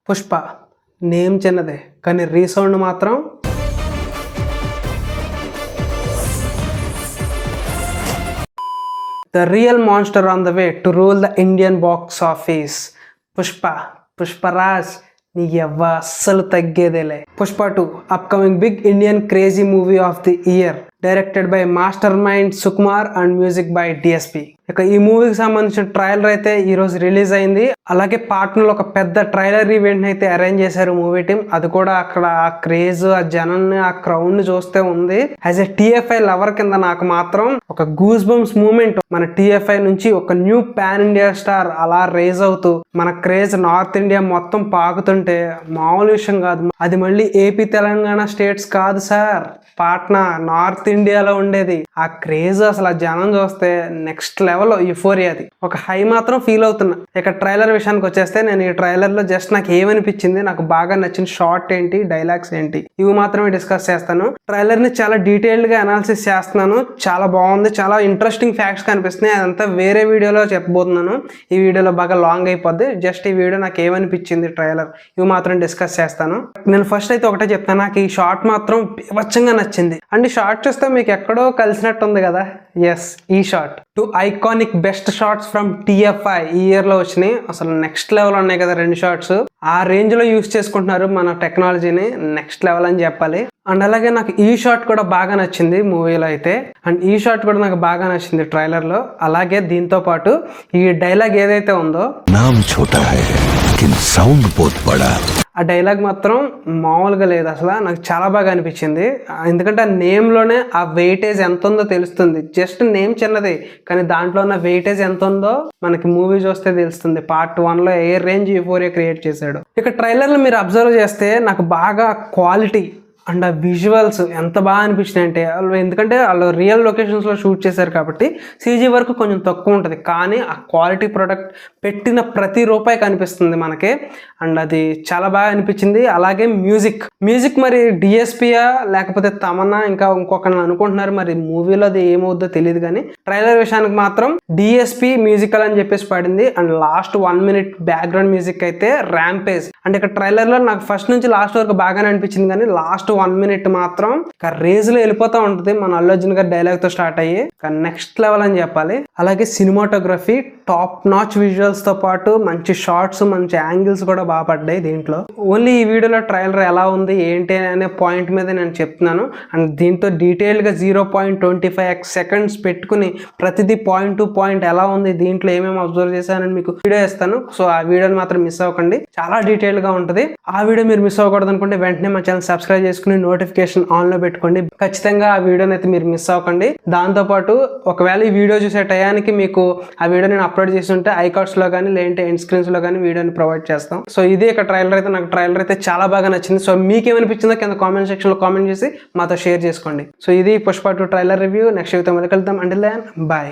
Pushpa name చిన్నదే కానీ resound మాత్రం the real monster on the way to rule the Indian box office. Pushparaj నీకు అస్సలు తగ్గేదేలే. Pushpa 2 upcoming big Indian crazy movie of the year, directed by master mind Sukumar and music by DSP. ఇక ఈ మూవీకి సంబంధించిన ట్రైలర్ అయితే ఈ రోజు రిలీజ్ అయింది. అలాగే పాట్నాలో ఒక పెద్ద ట్రైలర్ ఈవెంట్ అయితే అరేంజ్ చేశారు మూవీ టీం. అది కూడా అక్కడ ఆ క్రేజ్, ఆ జనాన్ని, ఆ క్రౌడ్ ని చూస్తే ఉంది. యాజ్ ఎ టిఎఫ్ఐ లవర్ కింద నాకు మాత్రం ఒక గూస్ బంప్స్ మూమెంట్. మన టిఎఫ్ఐ నుంచి ఒక న్యూ పాన్ ఇండియా స్టార్ అలా రేజ్ అవుతూ మన క్రేజ్ నార్త్ ఇండియా మొత్తం పాకుతుంటే మామూలు విషయం కాదు. అది మళ్ళీ ఏపీ తెలంగాణ స్టేట్స్ కాదు సార్, పాట్నా నార్త్ ఇండియాలో ఉండేది. ఆ క్రేజ్ అసలు ఆ జనం చూస్తే నెక్స్ట్ లెవెల్ యూఫోరియా. అది ఒక హై మాత్రం ఫీల్ అవుతున్నా. ఇక ట్రైలర్ విషయానికి వచ్చేస్తే నేను ఈ ట్రైలర్ లో జస్ట్ నాకు ఏమనిపించింది, నాకు బాగా నచ్చిన షార్ట్ ఏంటి, డైలాగ్స్ ఏంటి, ఇవి మాత్రమే డిస్కస్ చేస్తాను. ట్రైలర్ ని చాలా డీటెయిల్డ్ గా అనాలిసిస్ చేస్తున్నాను. చాలా బాగుంది, చాలా ఇంట్రెస్టింగ్ ఫ్యాక్ట్స్ కనిపిస్తున్నాయి. అదంతా వేరే వీడియోలో చెప్పబోతున్నాను. ఈ వీడియోలో బాగా లాంగ్ అయిపోద్ది. జస్ట్ ఈ వీడియో నాకు ఏమనిపించింది ట్రైలర్, ఇవి మాత్రం డిస్కస్ చేస్తాను. నేను ఫస్ట్ అయితే ఒకటే చెప్తాను, నాకు ఈ షార్ట్ మాత్రం బీభత్సంగా నచ్చింది. అండ్ ఈ షార్ట్ చూస్తే మీకు ఎక్కడో కలిసినట్టు ఉంది కదా. ఎస్, ఈ short 2 iconic best shorts from TFI ఈ ఇయర్ లో వచ్చినాయి. అసలు నెక్స్ట్ లెవెల్ ఉన్నాయి కదా 2 షార్ట్స్. ఆ రేంజ్ లో యూస్ చేసుకుంటున్నారు మన టెక్నాలజీని, నెక్స్ట్ లెవెల్ అని చెప్పాలి. అండ్ అలాగే నాకు ఈ షార్ట్ కూడా బాగా నచ్చింది మూవీలో అయితే. అండ్ ఈ షార్ట్ కూడా నాకు బాగా నచ్చింది ట్రైలర్ లో. అలాగే దీంతో పాటు ఈ డైలాగ్ ఏదైతే ఉందో, నామ్ ఛోటా హై లేకిన్ సౌండ్ బహుత్ బడా, ఆ డైలాగ్ మాత్రం మామూలుగా లేదు. అసలు నాకు చాలా బాగా అనిపించింది. ఎందుకంటే ఆ నేమ్లోనే ఆ వెయిటేజ్ ఎంత ఉందో తెలుస్తుంది. జస్ట్ నేమ్ చిన్నది కానీ దాంట్లో ఉన్న వెయిటేజ్ ఎంత ఉందో మనకి మూవీ చూస్తే తెలుస్తుంది. పార్ట్ 1 లో ఏ రేంజ్ యూఫోరియా క్రియేట్ చేశాడు. ఇక ట్రైలర్లో మీరు అబ్జర్వ్ చేస్తే నాకు బాగా క్వాలిటీ అండ్ ఆ విజువల్స్ ఎంత బాగా అనిపించినాయి అంటే, ఎందుకంటే వాళ్ళు రియల్ లొకేషన్స్లో షూట్ చేశారు కాబట్టి సీజీ వరకు కొంచెం తక్కువ ఉంటుంది. కానీ ఆ క్వాలిటీ ప్రొడక్ట్ పెట్టిన ప్రతి రూపాయి కనిపిస్తుంది మనకి. అండ్ అది చాలా బాగా అనిపించింది. అలాగే మ్యూజిక్ మరి డిఎస్పియా లేకపోతే తమన్నా ఇంకా ఇంకొకరిని అనుకుంటున్నారు. మరి మూవీలో అది ఏమవుద్దో తెలియదు. కానీ ట్రైలర్ విషయానికి మాత్రం డిఎస్పి మ్యూజికల్ అని చెప్పేసి పడింది. And last 1 minute background music అయితే ర్యాంపేజ్. అంటే ఇక్కడ ట్రైలర్లో నాకు ఫస్ట్ నుంచి లాస్ట్ వరకు బాగానే అనిపించింది. కానీ లాస్ట్ 1 minute మాత్రం రేజ్ లో వెళ్ళిపోతూ ఉంటుంది. మన అల్లు అర్జున్ గారి డైలాగ్ తో స్టార్ట్ అయ్యి నెక్స్ట్ లెవెల్ అని చెప్పాలి. అలాగే సినిమాటోగ్రఫీ టాప్ నాచ్ విజువల్స్ తో పాటు మంచి షార్ట్స్, మంచి యాంగిల్స్ కూడా బాగా పడ్డాయి దీంట్లో. ఓన్లీ ఈ వీడియోలో ట్రైలర్ ఎలా ఉంది ఏంటి అనే పాయింట్ మీద నేను చెప్తున్నాను. అండ్ దీంతో డీటెయిల్ గా 0.25 seconds పెట్టుకుని ప్రతిదీ పాయింట్ టు పాయింట్ ఎలా ఉంది, దీంట్లో ఏమేమి అబ్జర్వ్ చేశానని మీకు వీడియో ఇస్తాను. సో ఆ వీడియోని మాత్రం మిస్ అవ్వకండి, చాలా డీటెయిల్ గా ఉంటుంది. ఆ వీడియో మీరు మిస్ అవ్వకూడదు అనుకుంటే వెంటనే మా ఛానల్ సబ్స్క్రైబ్ చేసుకుని నోటిఫికేషన్ ఆన్ లో పెట్టుకోండి. ఖచ్చితంగా ఆ వీడియోని అయితే మీరు మిస్ అవ్వకండి. దాంతో పాటు ఒకవేళ ఈ వీడియో చూసే టయానికి మీకు ఆ వీడియో నేను అప్లోడ్ చేసి ఉంటే ఐకార్డ్స్ లో కానీ లేదంటే ఎండ్ స్క్రీన్స్ లో కానీ వీడియోని ప్రొవైడ్ చేస్తాం. సో ఇది ఇక ట్రైలర్ అయితే, నాకు ట్రైలర్ అయితే చాలా బాగా నచ్చింది. సో మీకేమనిపించిందో కింద కామెంట్ సెక్షన్ లో కామెంట్ చేసి మాతో షేర్ చేసుకోండి. సో ఇది పుష్ప 2 ట్రైలర్ రివ్యూ. నెక్స్ట్ వీడియోతో మళ్ళీ కలుద్దాం. Until then bye.